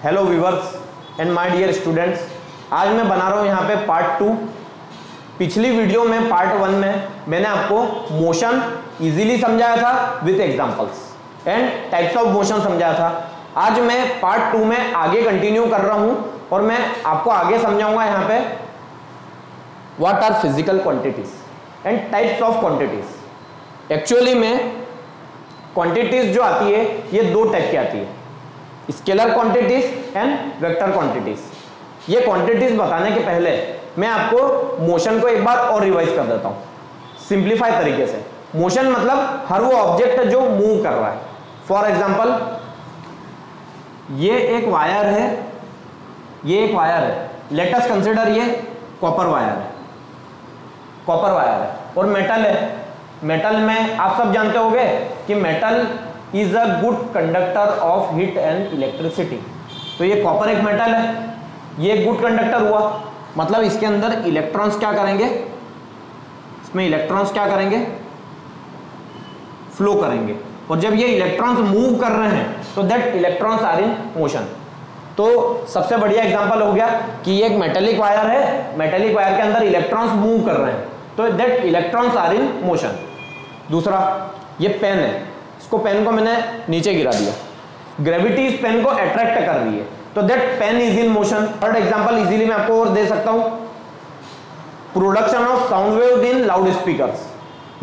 Hello viewers and my dear students, आज मैं बना रहा हूँ यहाँ पे पार्ट 2। पिछली वीडियो में पार्ट 1 में मैंने आपको मोशन इजीली समझाया था with examples and types of motion समझाया था। आज मैं पार्ट 2 में आगे कंटिन्यू कर रहा हूँ और मैं आपको आगे समझाऊंगा यहाँ पे what are physical quantities and types of quantities. Actually में क्वांटिटीज जो आती है ये दो टाइप की आती है, scalar quantities and vector quantities. ये क्वांटिटीज बताने के पहले मैं आपको मोशन को एक बार और रिवाइज कर देता हूं सिंप्लीफाई तरीके से। मोशन मतलब हर वो ऑब्जेक्ट जो मूव कर रहा है। फॉर एग्जांपल ये एक वायर है, ये एक वायर है, लेट अस कंसीडर ये कॉपर वायर है, कॉपर वायर है और मेटल है। मेटल में आप सब जानते होंगे कि metal is a good conductor of heat and electricity. तो ये कॉपर एक मेटल है, ये गुड कंडक्टर हुआ, मतलब इसके अंदर इलेक्ट्रॉन्स क्या करेंगे, इसमें इलेक्ट्रॉन्स क्या करेंगे, फ्लो करेंगे। और जब ये इलेक्ट्रॉन्स मूव कर रहे हैं तो that electrons are in motion. तो सबसे बढ़िया एग्जांपल हो गया कि ये एक मेटेलिक वायर है, मेटेलिक वायर के अंदर इलेक्ट्रॉन्स मूव कर रहे हैं तो that electrons are in motion. दूसरा ये पेन है, इसको पेन को मैंने नीचे गिरा दिया, ग्रेविटी इस पेन को अट्रैक्ट कर रही है तो that pain is in motion. Third example easily मैं आपको और दे सकता हूं, production of sound waves in loud speakers.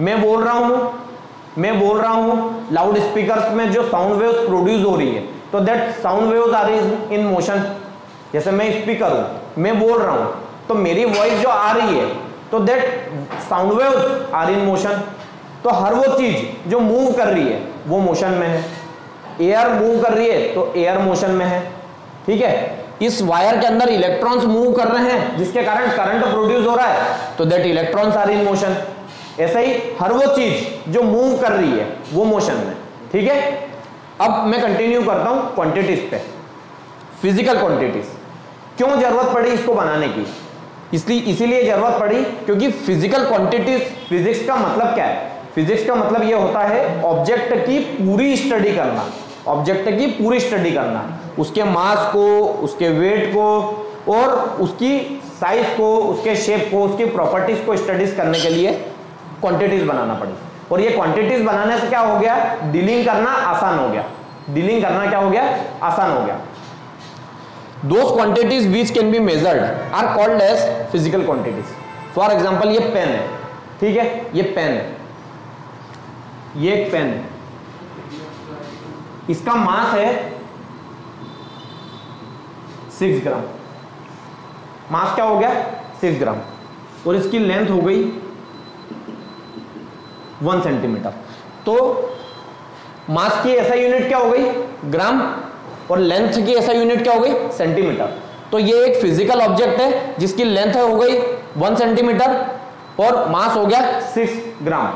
मैं बोल रहा हूं लाउड स्पीकर्स में जो साउंड वेव्स प्रोड्यूस हो रही है तो that sound waves are in motion. जैसे मैं स्पीकर हूं, मैं बोल रहा हूं तो मेरी वॉइस जो आ रही है तो that sound waves are in motion. तो हर वो चीज जो मूव कर रही है वो मोशन में है। एयर मूव कर रही है तो एयर मोशन में है, ठीक है। इस वायर के अंदर इलेक्ट्रॉन्स मूव कर रहे हैं जिसके कारण करंट प्रोड्यूस हो रहा है तो that electrons are in motion. ऐसा ही हर वो चीज जो मूव कर रही है वो मोशन में, ठीक है। अब मैं कंटिन्यू करता हूं क्वांटिटीज पे। फिजिकल क्वांटिटीज क्यों जरूरत पड़ी इसको बनाने की, इसीलिए जरूरत पड़ी क्योंकि फिजिकल क्वांटिटीज, फिजिक्स का मतलब क्या है, फिजिक्स का मतलब यह होता है ऑब्जेक्ट की पूरी स्टडी करना, ऑब्जेक्ट की पूरी स्टडी करना, उसके मास को, उसके वेट को और उसकी साइज को, उसके शेप को, उसकी प्रॉपर्टीज को स्टडीज करने के लिए क्वांटिटीज बनाना पड़ी। और ये क्वांटिटीज बनाने से क्या हो गया, डीलिंग करना आसान हो गया। डीलिंग करना क्या हो गया, आसान हो गया। Those quantities which can be measured are called as physical quantities. For example ये पेन है, ठीक है, ये पेन है, ये एक पेन है, इसका मास है 6 ग्राम। मास क्या हो गया, 6 ग्राम और इसकी लेंथ हो गई 1 सेंटीमीटर। तो मास की ऐसा यूनिट क्या हो गई, ग्राम, और लेंथ की ऐसा यूनिट क्या हो गई, सेंटीमीटर। तो ये एक फिजिकल ऑब्जेक्ट है जिसकी लेंथ हो गई 1 सेंटीमीटर और मास हो गया 6 ग्राम।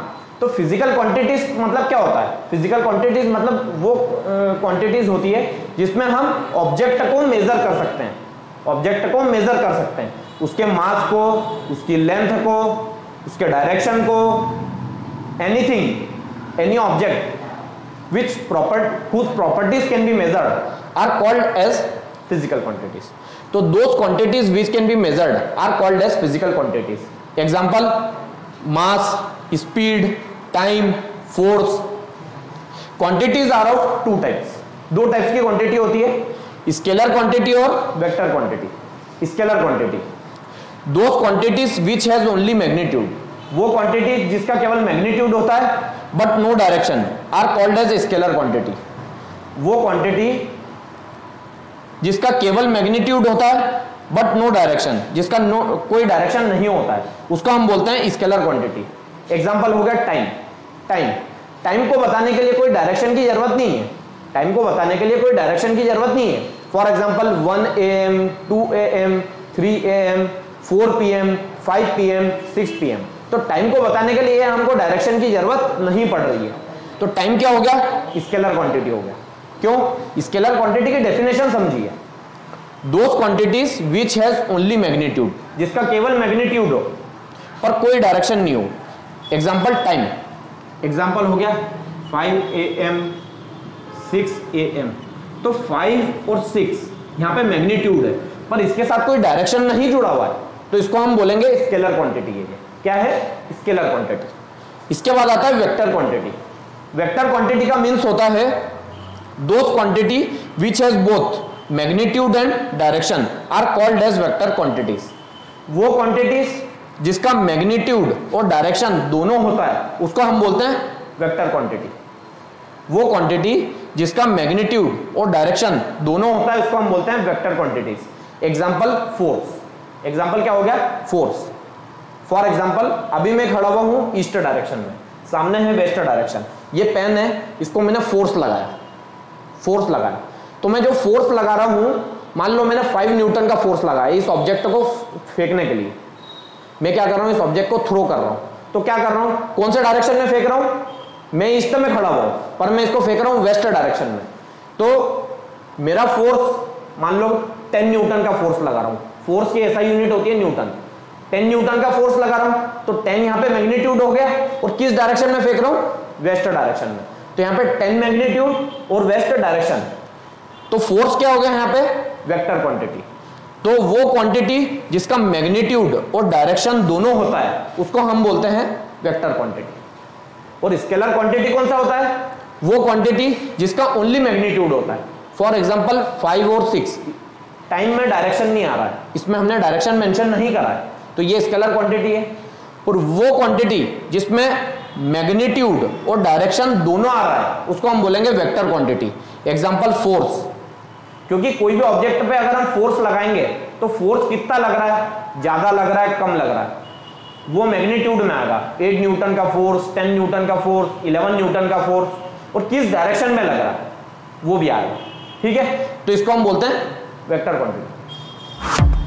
तो फिजिकल क्वांटिटीज मतलब क्या होता है, फिजिकल क्वांटिटीज मतलब वो क्वांटिटीज होती है जिसमें हम ऑब्जेक्ट को मेजर कर सकते हैं, ऑब्जेक्ट को मेजर कर सकते हैं, उसके मास को, उसकी लेंथ को, उसके डायरेक्शन को, anything, any object which whose properties can be measured are called as physical quantities. So those quantities which can be measured are called as physical quantities. Example, mass, speed, time, force. Quantities are of two types. दो types की quantity होती है, scalar quantity और vector quantity. Scalar quantity those quantities which has only magnitude, वो quantity जिसका केवल magnitude होता है but no direction are called as scalar quantity. वो क्वांटिटी जिसका केवल मैग्नीट्यूड होता है बट नो डायरेक्शन, जिसका कोई डायरेक्शन नहीं होता है, उसको हम बोलते हैं स्केलर क्वांटिटी। एग्जांपल हो गया टाइम। टाइम को बताने के लिए कोई डायरेक्शन की जरूरत नहीं है, टाइम को बताने के लिए कोई डायरेक्शन की जरूरत नहीं है। For example 1 AM, 2 AM, 3 AM, 4 PM, 5 PM, 6 PM। तो टाइम को बताने के लिए हमको डायरेक्शन की जरूरत नहीं पड़ रही है, तो टाइम क्या हो गया, स्केलर क्वांटिटी हो गया। क्यों, स्केलर क्वांटिटी की डेफिनेशन समझिए, those quantities which has only magnitude, जिसका केवल मैग्नीट्यूड हो पर कोई डायरेक्शन नहीं हो। एग्जांपल टाइम, एग्जांपल हो गया 5 AM, 6 AM। तो 5 और 6 यहाँ पे मैग्नीट्यूड है पर इसके साथ कोई डायरेक्शन नहीं जुड़ा हुआ है, तो इसको हम बोलेंगे स्केलर क्वांटिटी है। क्या है? Scalar quantity. इसके बाद आता है वेक्टर क्वांटिटी। वेक्टर क्वांटिटी का मीन्स होता है those quantity which has both magnitude and direction are called as vector quantities. वो क्वांटिटीज जिसका मैग्नीट्यूड और डायरेक्शन दोनों होता है उसको हम बोलते हैं वेक्टर क्वांटिटी। वो क्वांटिटी जिसका मैग्नीट्यूड और डायरेक्शन दोनों होता है उसको हम बोलते हैं vector quantities. Example force. Example क्या हो गया? फोर्स। फॉर एग्जांपल अभी मैं खड़ा हुआ हूं ईस्ट डायरेक्शन में, सामने है वेस्ट डायरेक्शन। ये पेन है, इसको मैंने फोर्स लगाया, फोर्स लगाया, तो मैं जो फोर्स लगा रहा हूं, मान लो मैंने 5 न्यूटन का फोर्स लगाया इस ऑब्जेक्ट को फेंकने के लिए। मैं क्या कर रहा हूं? इस ऑब्जेक्ट को थ्रो कर रहा हूं। तो क्या कर रहा हूं? कौन से डायरेक्शन में फेंक रहा हूं? मैं ईस्ट में खड़ा हुआ हूं पर मैं इसको फेंक रहा हूं वेस्ट डायरेक्शन में। तो मेरा फोर्स मान लो 10 न्यूटन का फोर्स लगा रहा हूं। फोर्स की ऐसा यूनिट होती है न्यूटन। 10 न्यूटन का फोर्स लगा रहा हूं तो 10 यहां पे मैग्नीट्यूड हो गया और किस डायरेक्शन में फेंक रहा हूं? वेस्ट डायरेक्शन में। तो यहां पे 10 मैग्नीट्यूड और वेस्ट डायरेक्शन, तो फोर्स क्या हो गया यहां पे? Vector quantity. तो वो क्वांटिटी जिसका मैग्नीट्यूड और डायरेक्शन दोनों होता है उसको हम बोलते हैं वेक्टर क्वांटिटी। और स्केलर क्वांटिटी कौन सा होता है? वो क्वांटिटी जिसका ओनली मैग्नीट्यूड होता है। फॉर एग्जांपल 5 और 6 टाइम में डायरेक्शन नहीं आ रहा है, इसमें हमने डायरेक्शन मेंशन नहीं करा है, तो ये स्केलर क्वांटिटी है। और वो क्वांटिटी जिसमें मैग्नीट्यूड और डायरेक्शन दोनों आ रहा है उसको हम बोलेंगे वेक्टर क्वांटिटी। एग्जांपल फोर्स, क्योंकि कोई भी ऑब्जेक्ट पे अगर हम फोर्स लगाएंगे तो फोर्स कितना लग रहा है, ज्यादा लग रहा है, कम लग रहा है, वो मैग्नीट्यूड में आएगा। 8 न्यूटन का फोर्स, 10 न्यूटन का फोर्स, 11 न्यूटन का फोर्स, और किस डायरेक्शन में लग रहा है वो भी आएगा। ठीक है, तो इसको हम बोलते हैं वेक्टर क्वांटिटी।